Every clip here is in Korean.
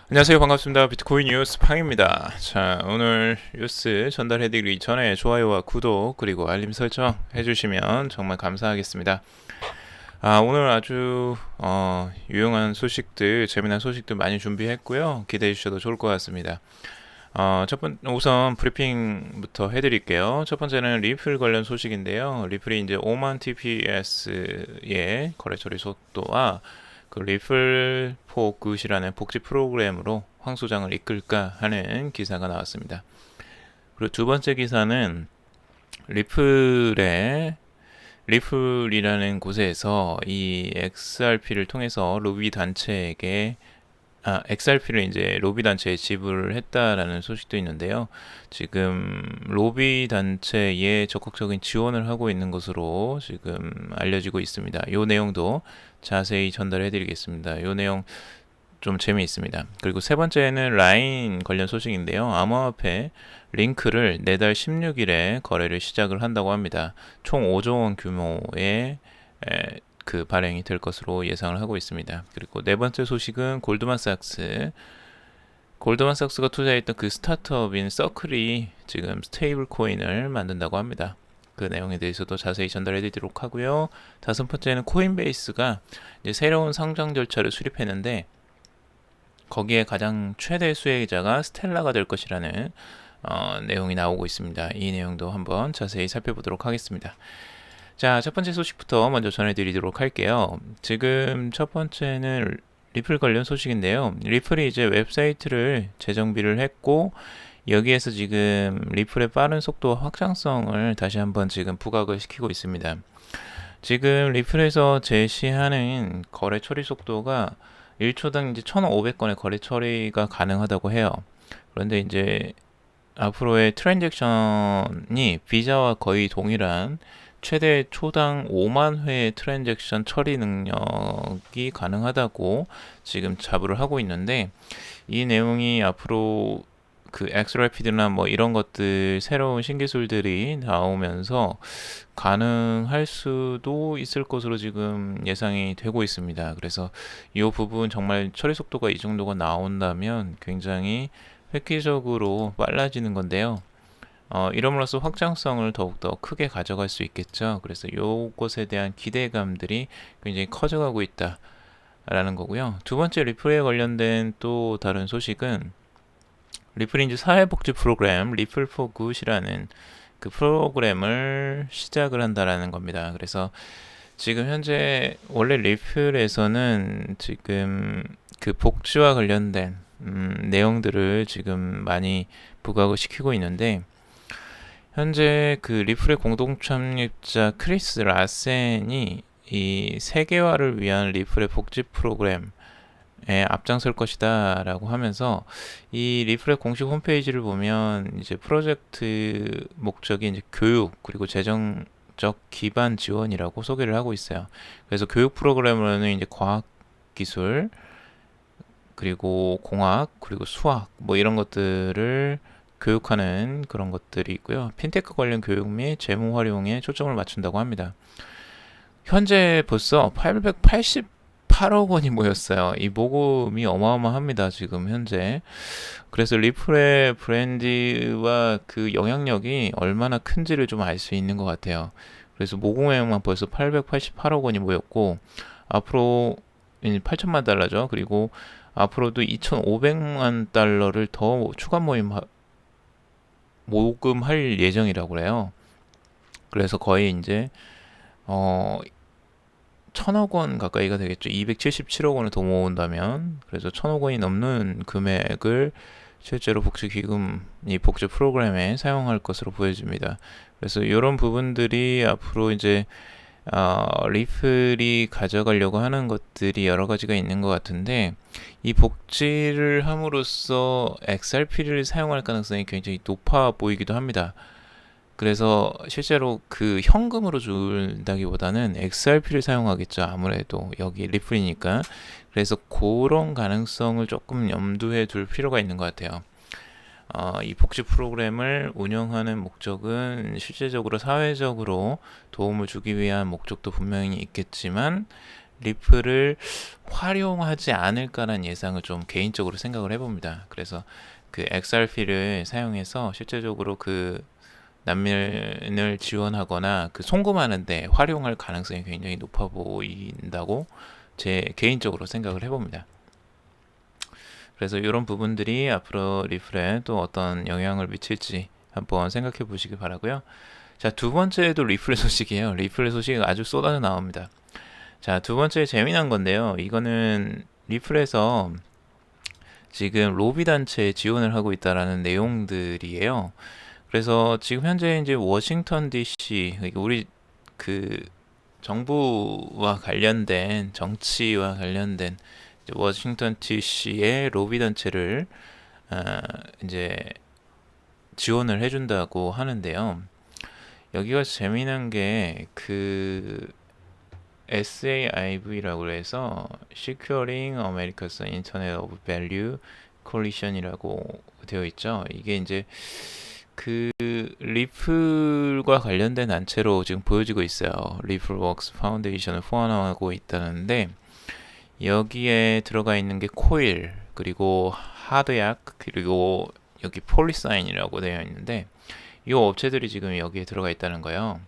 안녕하세요. 반갑습니다. 비트코인 뉴스 팡입니다. 자, 오늘 뉴스 전달해드리기 전에 좋아요와 구독 그리고 알림 설정 해주시면 정말 감사하겠습니다. 오늘 아주 유용한 소식들, 재미난 소식들 많이 준비했고요. 기대해 주셔도 좋을 것 같습니다. 우선 브리핑부터 해드릴게요. 첫 번째는 리플 관련 소식인데요. 리플이 이제 5만 TPS의 거래 처리 속도와 그 리플 포 굿이라는 복지 프로그램으로 황소장을 이끌까 하는 기사가 나왔습니다. 그리고 두 번째 기사는 리플이라는 곳에서 이 XRP를 통해서 로비 단체에게 XRP를 이제 로비 단체에 지불을 했다라는 소식도 있는데요. 지금 로비 단체에 적극적인 지원을 하고 있는 것으로 지금 알려지고 있습니다. 이 내용도 자세히 전달해 드리겠습니다. 이 내용 좀 재미있습니다. 그리고 세 번째는 라인 관련 소식인데요. 암호화폐 링크를 내달 16일에 거래를 시작을 한다고 합니다. 총 5조 원 규모의 그 발행이 될 것으로 예상을 하고 있습니다. 그리고 네 번째 소식은 골드만삭스가 투자했던 그 스타트업인 서클이 지금 스테이블 코인을 만든다고 합니다. 그 내용에 대해서도 자세히 전달해 드리도록 하고요. 다섯 번째는 코인베이스가 이제 새로운 상장 절차를 수립했는데 거기에 가장 최대 수혜자가 스텔라가 될 것이라는 내용이 나오고 있습니다. 이 내용도 한번 자세히 살펴보도록 하겠습니다. 자, 첫 번째 소식부터 먼저 전해드리도록 할게요. 지금 첫 번째는 리플 관련 소식인데요. 리플이 이제 웹사이트를 재정비를 했고 여기에서 지금 리플의 빠른 속도와 확장성을 다시 한번 지금 부각을 시키고 있습니다. 지금 리플에서 제시하는 거래 처리 속도가 1초당 이제 1,500건의 거래 처리가 가능하다고 해요. 그런데 이제 앞으로의 트랜잭션이 비자와 거의 동일한 최대 초당 5만 회의 트랜잭션 처리 능력이 가능하다고 지금 자부를 하고 있는데 이 내용이 앞으로 그 엑스래피드나 뭐 이런 것들 새로운 신기술들이 나오면서 가능할 수도 있을 것으로 지금 예상이 되고 있습니다. 그래서 이 부분 정말 처리 속도가 이 정도가 나온다면 굉장히 획기적으로 빨라지는 건데요. 이럼으로써 확장성을 더욱더 크게 가져갈 수 있겠죠. 그래서 이것에 대한 기대감들이 굉장히 커져가고 있다라는 거고요. 두 번째 리플에 관련된 또 다른 소식은 리플인지 사회복지 프로그램 리플 포 굿이라는 그 프로그램을 시작을 한다라는 겁니다. 그래서 지금 현재 원래 리플에서는 지금 그 복지와 관련된 내용들을 지금 많이 부각을 시키고 있는데 현재 그 리플의 공동 창립자 크리스 라센이 이 세계화를 위한 리플의 복지 프로그램에 앞장설 것이다라고 하면서 이 리플의 공식 홈페이지를 보면 이제 프로젝트 목적이 이제 교육 그리고 재정적 기반 지원이라고 소개를 하고 있어요. 그래서 교육 프로그램으로는 이제 과학 기술 그리고 공학 그리고 수학 뭐 이런 것들을 교육하는 그런 것들이 있고요. 핀테크 관련 교육 및 재무 활용에 초점을 맞춘다고 합니다. 현재 벌써 888억 원이 모였어요. 이 모금이 어마어마합니다. 지금 현재. 그래서 리플의 브랜드와 그 영향력이 얼마나 큰지를 좀 알 수 있는 것 같아요. 그래서 모금액만 벌써 888억 원이 모였고 앞으로 8천만 달러죠. 그리고 앞으로도 2,500만 달러를 더 추가 모금할 예정이라고 그래요. 그래서 거의 이제 어 1,000억 원 가까이가 되겠죠. 277억 원을 더 모은다면 그래서 1,000억 원이 넘는 금액을 실제로 이 복지 프로그램에 사용할 것으로 보여집니다. 그래서 이런 부분들이 앞으로 이제 리플이 가져가려고 하는 것들이 여러 가지가 있는 것 같은데 이 복지를 함으로써 XRP를 사용할 가능성이 굉장히 높아 보이기도 합니다. 그래서 실제로 그 현금으로 준다기보다는 XRP를 사용하겠죠. 아무래도 여기 리플이니까. 그래서 그런 가능성을 조금 염두에 둘 필요가 있는 것 같아요. 이 복지 프로그램을 운영하는 목적은 실제적으로 사회적으로 도움을 주기 위한 목적도 분명히 있겠지만 리플을 활용하지 않을까라는 예상을 좀 개인적으로 생각을 해봅니다. 그래서 그 XRP를 사용해서 실제적으로 그 난민을 지원하거나 그 송금하는데 활용할 가능성이 굉장히 높아 보인다고 제 개인적으로 생각을 해봅니다. 그래서 이런 부분들이 앞으로 리플에 또 어떤 영향을 미칠지 한번 생각해 보시기 바라고요. 자, 두 번째도 리플의 소식이에요. 리플의 소식이 아주 쏟아져 나옵니다. 자, 두 번째 재미난 건데요. 이거는 리플에서 지금 로비 단체에 지원을 하고 있다라는 내용들이에요. 그래서 지금 현재 이제 워싱턴 DC, 그러니까 우리 그 정부와 관련된 정치와 관련된 이제 워싱턴 DC의 로비 단체를 이제 지원을 해준다고 하는데요. 여기가 재미난 게 그 SAIV라고 해서 Securing America's Internet of Value Coalition이라고 되어 있죠. 이게 이제 그 리플과 관련된 단체로 지금 보여지고 있어요. 리플웍스 파운데이션을 후원하고 있다는데 여기에 들어가 있는 게 코일 그리고 하드약 그리고 여기 폴리사인이라고 되어 있는데 이 업체들이 지금 여기에 들어가 있다는 거예요.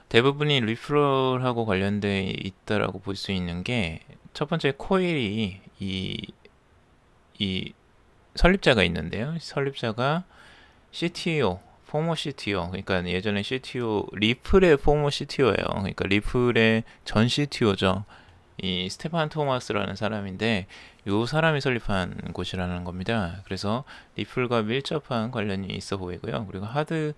대부분이 리플하고 관련돼 있다라고 볼 수 있는 게 첫 번째 코일이 이 설립자가 있는데요. 설립자가 CTO, 포머 CTO, 그러니까 예전에 CTO, 리플의 포머 CTO예요. 그러니까 리플의 전 CTO죠. 이 스테판 토마스라는 사람인데 이 사람이 설립한 곳이라는 겁니다. 그래서 리플과 밀접한 관련이 있어 보이고요. 그리고 하드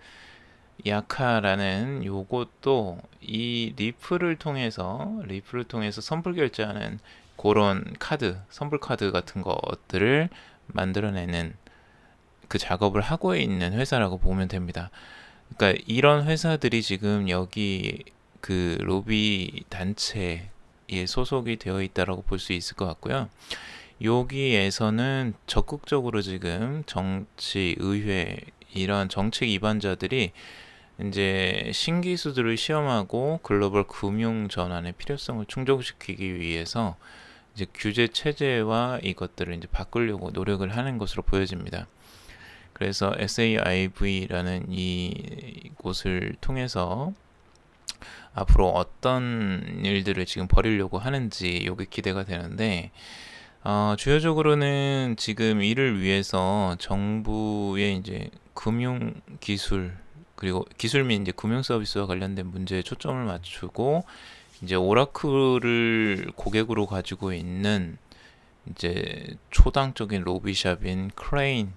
야카라는 요것도 이 리플을 통해서 선불 결제하는 그런 카드, 선불 카드 같은 것들을 만들어내는 그 작업을 하고 있는 회사라고 보면 됩니다. 그러니까 이런 회사들이 지금 여기 그 로비 단체에 소속이 되어 있다라고 볼 수 있을 것 같고요. 여기에서는 적극적으로 지금 정치, 의회 이런 정책 위반자들이 이제 신기술들을 시험하고 글로벌 금융 전환의 필요성을 충족시키기 위해서 이제 규제 체제와 이것들을 이제 바꾸려고 노력을 하는 것으로 보여집니다. 그래서 SAIV라는 이 곳을 통해서 앞으로 어떤 일들을 지금 벌이려고 하는지 이게 기대가 되는데 주요적으로는 지금 이를 위해서 정부의 이제 금융 기술 그리고 기술 및 이제 금융 서비스와 관련된 문제에 초점을 맞추고 이제 오라클을 고객으로 가지고 있는 이제 초당적인 로비샵인 크레인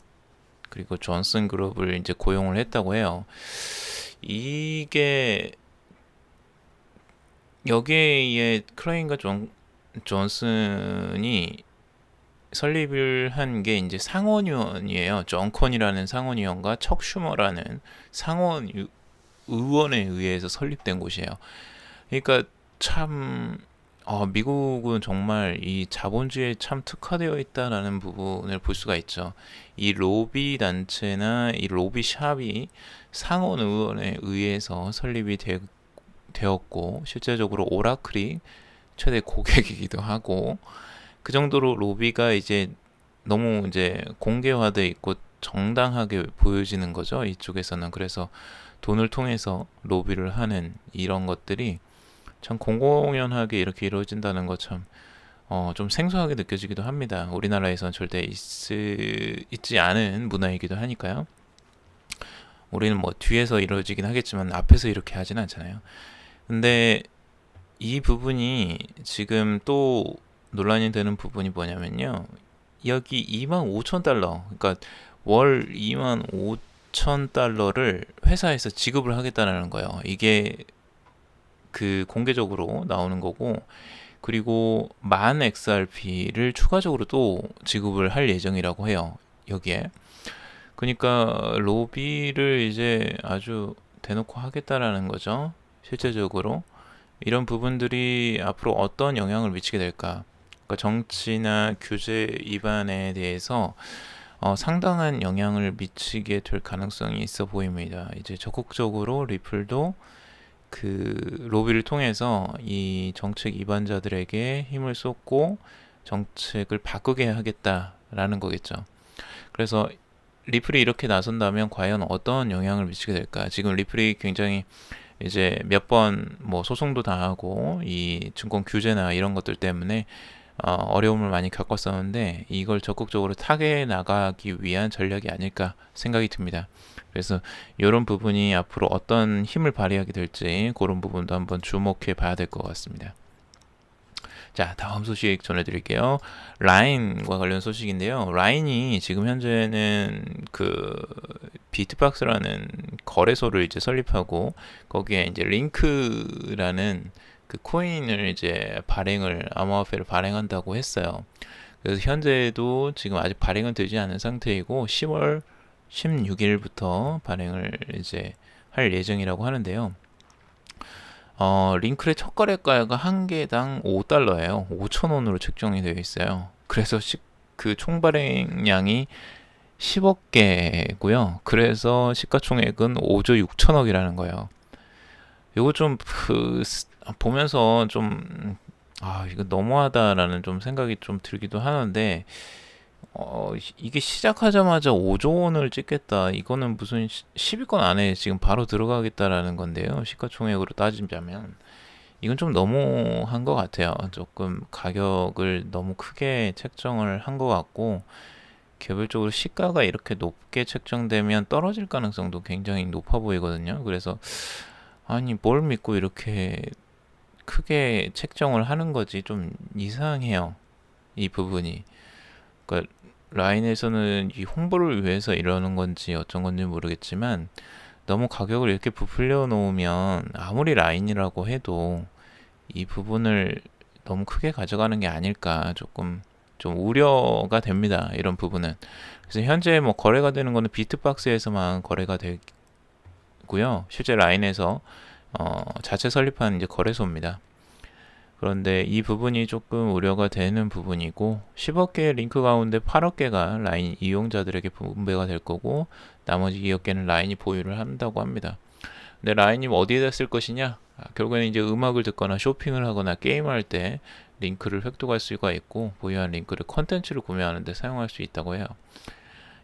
그리고 존슨 그룹을 이제 고용을 했다고 해요. 이게 여기에 크레인과 존슨이 설립을 한 게 이제 상원의원이에요. 정컨이라는 상원의원과 척 슈머라는 상원 의원에 의해서 설립된 곳이에요. 그러니까 참 미국은 정말 이 자본주의에 참 특화되어 있다라는 부분을 볼 수가 있죠. 이 로비 단체나 이 로비 샵이 상원 의원에 의해서 설립이 되었고 실제적으로 오라클이 최대 고객이기도 하고 그 정도로 로비가 이제 너무 이제 공개화돼 있고 정당하게 보여지는 거죠. 이쪽에서는. 그래서 돈을 통해서 로비를 하는 이런 것들이 참 공공연하게 이렇게 이루어진다는 것 참 좀 생소하게 느껴지기도 합니다. 우리나라에서는 절대 있지 않은 문화이기도 하니까요. 우리는 뭐 뒤에서 이루어지긴 하겠지만 앞에서 이렇게 하진 않잖아요. 근데 이 부분이 지금 또 논란이 되는 부분이 뭐냐면요. 여기 25,000달러, 그러니까 월 25,000달러를 회사에서 지급을 하겠다는 거예요. 이게 그 공개적으로 나오는 거고, 그리고 10,000 XRP를 추가적으로 또 지급을 할 예정이라고 해요. 여기에. 그러니까 로비를 이제 아주 대놓고 하겠다라는 거죠. 실제적으로. 이런 부분들이 앞으로 어떤 영향을 미치게 될까? 그러니까 정치나 규제 위반에 대해서 상당한 영향을 미치게 될 가능성이 있어 보입니다. 이제 적극적으로 리플도 그 로비를 통해서 이 정책 위반자들에게 힘을 쏟고 정책을 바꾸게 하겠다라는 거겠죠. 그래서 리플이 이렇게 나선다면 과연 어떤 영향을 미치게 될까? 지금 리플이 굉장히 이제 몇 번 뭐 소송도 당하고 이 증권 규제나 이런 것들 때문에 어려움을 많이 겪었었는데 이걸 적극적으로 타개해 나가기 위한 전략이 아닐까 생각이 듭니다. 그래서 이런 부분이 앞으로 어떤 힘을 발휘하게 될지 그런 부분도 한번 주목해 봐야 될 것 같습니다. 자, 다음 소식 전해드릴게요. 라인과 관련 소식인데요. 라인이 지금 현재는 그 비트박스라는 거래소를 이제 설립하고 거기에 이제 링크라는 그 코인을 이제 암호화폐를 발행한다고 했어요. 그래서 현재도 지금 아직 발행은 되지 않은 상태이고 10월 16일부터 발행을 이제 할 예정이라고 하는데요. 링클의 첫 거래가가 한 개당 5달러예요. 5,000원으로 책정이 되어 있어요. 그래서 그 총 발행량이 10억 개고요. 그래서 시가총액은 5조 6천억이라는 거예요. 이거 좀 보면서 좀 이거 너무하다라는 좀 생각이 좀 들기도 하는데 이게 시작하자마자 5조 원을 찍겠다. 이거는 무슨 10위권 안에 지금 바로 들어가겠다라는 건데요. 시가총액으로 따지자면 이건 좀 너무한 것 같아요. 조금 가격을 너무 크게 책정을 한 것 같고 개별적으로 시가가 이렇게 높게 책정되면 떨어질 가능성도 굉장히 높아 보이거든요. 그래서 아니 뭘 믿고 이렇게 크게 책정을 하는 거지 좀 이상해요. 이 부분이. 그러니까 라인에서는 이 홍보를 위해서 이러는 건지 어쩐 건지 모르겠지만 너무 가격을 이렇게 부풀려 놓으면 아무리 라인이라고 해도 이 부분을 너무 크게 가져가는 게 아닐까 조금 좀 우려가 됩니다. 이런 부분은. 그래서 현재 뭐 거래가 되는 거는 비트박스에서만 거래가 되고요. 실제 라인에서 자체 설립한 이제 거래소입니다. 그런데 이 부분이 조금 우려가 되는 부분이고 10억 개의 링크 가운데 8억 개가 라인 이용자들에게 분배가 될 거고 나머지 2억 개는 라인이 보유를 한다고 합니다. 근데 라인이 어디에다 쓸 것이냐? 결국에는 이제 음악을 듣거나 쇼핑을 하거나 게임할 때 링크를 획득할 수가 있고 보유한 링크를 컨텐츠를 구매하는데 사용할 수 있다고 해요.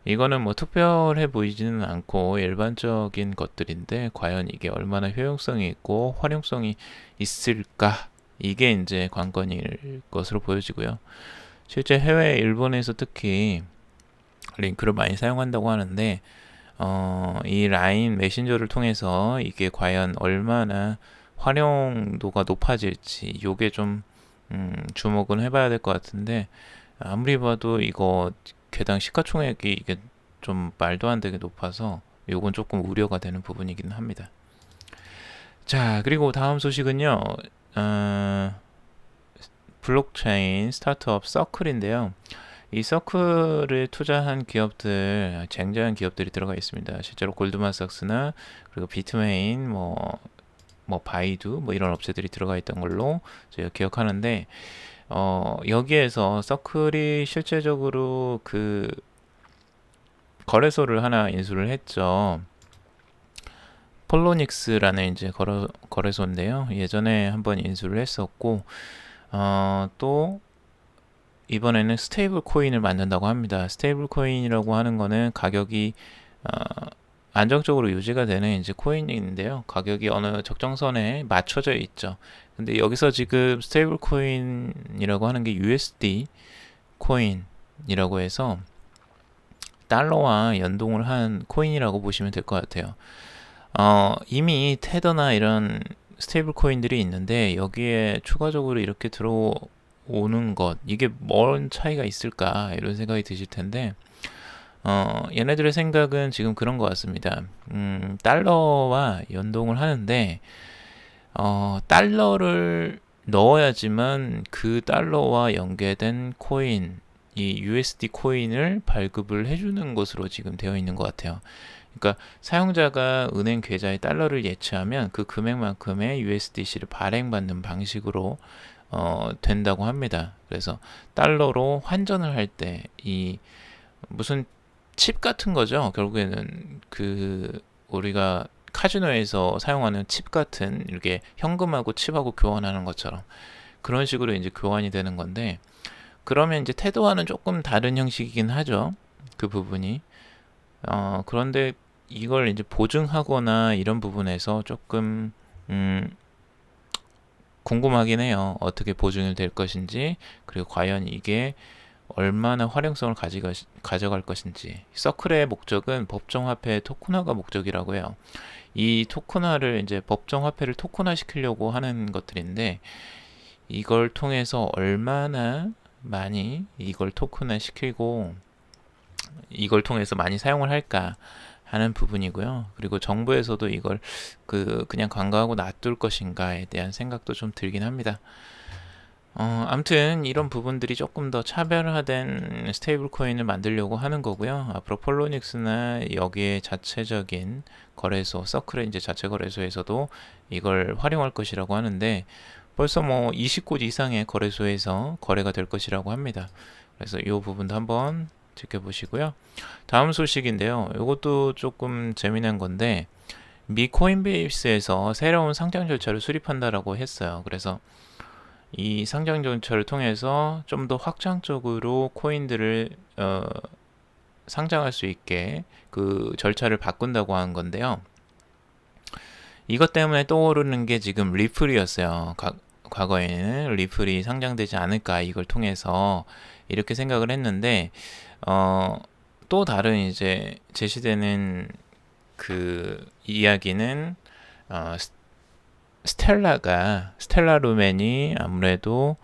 이거는 뭐 특별해 보이지는 않고 일반적인 것들인데 과연 이게 얼마나 효용성이 있고 활용성이 있을까? 이게 이제 관건일 것으로 보여지고요. 실제 해외 일본에서 특히 링크를 많이 사용한다고 하는데 이 라인 메신저를 통해서 이게 과연 얼마나 활용도가 높아질지 요게 좀 주목은 해봐야 될 것 같은데 아무리 봐도 이거 개당 시가총액이 이게 좀 말도 안 되게 높아서 요건 조금 우려가 되는 부분이긴 합니다. 자, 그리고 다음 소식은요. 블록체인 스타트업 서클인데요. 이 서클을 투자한 기업들, 쟁쟁한 기업들이 들어가 있습니다. 실제로 골드만삭스나 그리고 비트메인, 바이두 이런 업체들이 들어가 있던 걸로 제가 기억하는데 여기에서 서클이 실제적으로 그 거래소를 하나 인수를 했죠. 폴로닉스라는 이제 거래소인데요. 예전에 한번 인수를 했었고 또 이번에는 스테이블 코인을 만든다고 합니다. 스테이블 코인이라고 하는 거는 가격이 안정적으로 유지가 되는 이제 코인인데요. 가격이 어느 적정선에 맞춰져 있죠. 근데 여기서 지금 스테이블 코인이라고 하는 게 USD 코인이라고 해서 달러와 연동을 한 코인이라고 보시면 될 것 같아요. 이미 테더나 이런 스테이블 코인들이 있는데 여기에 추가적으로 이렇게 들어오는 것 이게 뭔 차이가 있을까 이런 생각이 드실 텐데 얘네들의 생각은 지금 그런 것 같습니다. 달러와 연동을 하는데 달러를 넣어야지만 그 달러와 연계된 코인 이 USD 코인을 발급을 해주는 것으로 지금 되어 있는 것 같아요. 그러니까 사용자가 은행 계좌에 달러를 예치하면 그 금액만큼의 USDC를 발행받는 방식으로 된다고 합니다. 그래서 달러로 환전을 할 때 이 무슨 칩 같은 거죠. 결국에는 그 우리가 카지노에서 사용하는 칩 같은 이렇게 현금하고 칩하고 교환하는 것처럼 그런 식으로 이제 교환이 되는 건데, 그러면 이제 태도와는 조금 다른 형식이긴 하죠. 그 부분이. 그런데 이걸 이제 보증하거나 이런 부분에서 조금 궁금하긴 해요. 어떻게 보증이 될 것인지, 그리고 과연 이게 얼마나 활용성을 가져갈 것인지. 서클의 목적은 법정화폐 토큰화가 목적이라고 해요. 이 토큰화를 이제 법정화폐를 토큰화 시키려고 하는 것들인데, 이걸 통해서 얼마나 많이 이걸 토큰화 시키고 이걸 통해서 많이 사용을 할까 하는 부분이고요. 그리고 정부에서도 이걸 그냥 관가하고 놔둘 것인가에 대한 생각도 좀 들긴 합니다. 아무튼 이런 부분들이 조금 더 차별화된 스테이블 코인을 만들려고 하는 거고요. 앞으로 폴로닉스나 여기에 자체적인 거래소, 서클의 이제 자체 거래소에서도 이걸 활용할 것이라고 하는데, 벌써 뭐 20곳 이상의 거래소에서 거래가 될 것이라고 합니다. 그래서 이 부분도 한번 지켜보시고요. 다음 소식인데요. 이것도 조금 재미난 건데, 미 코인베이스에서 새로운 상장 절차를 수립한다라고 했어요. 그래서 이 상장 절차를 통해서 좀 더 확장적으로 코인들을 상장할 수 있게 그 절차를 바꾼다고 하는 건데요. 이것 때문에 떠오르는 게 지금 리플이었어요. 과거에는 리플이 상장되지 않을까, 이걸 통해서 이렇게 생각을 했는데, 또 다른 이제 제시되는 그 이야기는 스텔라 루멘이 아무래도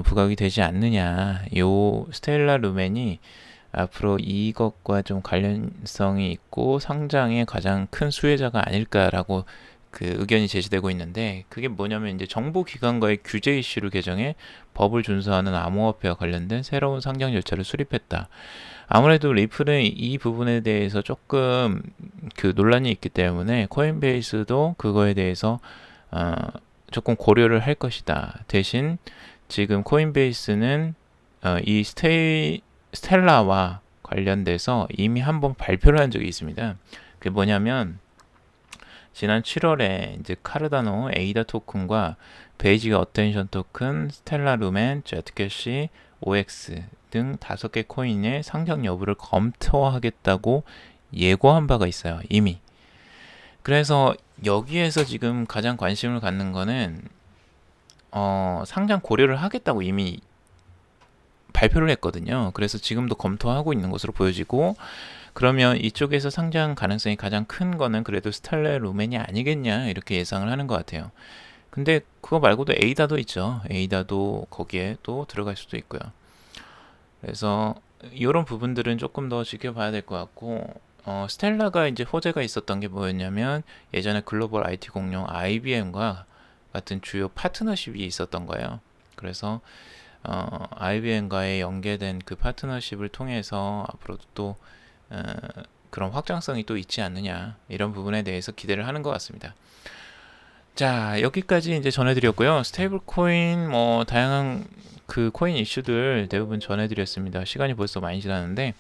부각이 되지 않느냐. 요 스텔라 루멘이 앞으로 이것과 좀 관련성이 있고 상장의 가장 큰 수혜자가 아닐까라고 그 의견이 제시되고 있는데, 그게 뭐냐면 이제 정보기관과의 규제 이슈를 개정해 법을 준수하는 암호화폐와 관련된 새로운 상장 절차를 수립했다. 아무래도 리플은 이 부분에 대해서 조금 그 논란이 있기 때문에 코인베이스도 그거에 대해서 조금 고려를 할 것이다. 대신 지금 코인베이스는 이 스텔라와 관련돼서 이미 한번 발표를 한 적이 있습니다. 그게 뭐냐면 지난 7월에 이제 카르다노 에이다 토큰과 베이직 어텐션 토큰, 스텔라 루멘, 제트캐시, OX 등 5개 코인의 상장 여부를 검토하겠다고 예고한 바가 있어요. 이미. 그래서 여기에서 지금 가장 관심을 갖는 거는 상장 고려를 하겠다고 이미 발표를 했거든요. 그래서 지금도 검토하고 있는 것으로 보여지고, 그러면 이쪽에서 상장 가능성이 가장 큰 거는 그래도 스텔라 루멘이 아니겠냐, 이렇게 예상을 하는 것 같아요. 근데 그거 말고도 에이다도 있죠. 에이다도 거기에 또 들어갈 수도 있고요. 그래서 이런 부분들은 조금 더 지켜봐야 될 것 같고, 스텔라가 이제 호재가 있었던 게 뭐였냐면 예전에 글로벌 IT 공룡 IBM과 같은 주요 파트너십이 있었던 거예요. 그래서 IBM과의 연계된 그 파트너십을 통해서 앞으로도 또 그런 확장성이 또 있지 않느냐, 이런 부분에 대해서 기대를 하는 것 같습니다. 자, 여기까지 이제 전해드렸고요. 스테이블 코인 뭐 다양한 그 코인 이슈들 대부분 전해드렸습니다. 시간이 벌써 많이 지났는데,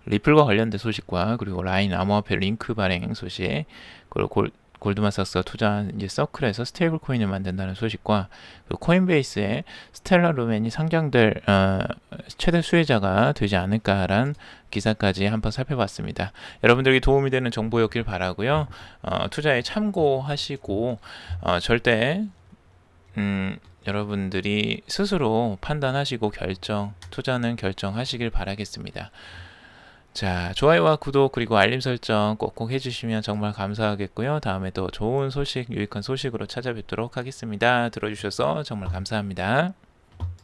리플과 관련된 소식과 그리고 라인 암호화폐 링크 발행 소식, 그리고 골드만삭스가 투자한 이제 서클에서 스테이블 코인을 만든다는 소식과, 그리고 코인베이스의 스텔라 루멘이 상장될 최대 수혜자가 되지 않을까라는 기사까지 한번 살펴봤습니다. 여러분들에게 도움이 되는 정보였길 바라고요. 투자에 참고하시고 절대 여러분들이 스스로 판단하시고 투자는 결정하시길 바라겠습니다. 자, 좋아요와 구독 그리고 알림 설정 꼭꼭 해주시면 정말 감사하겠고요. 다음에 또 좋은 소식, 유익한 소식으로 찾아뵙도록 하겠습니다. 들어주셔서 정말 감사합니다.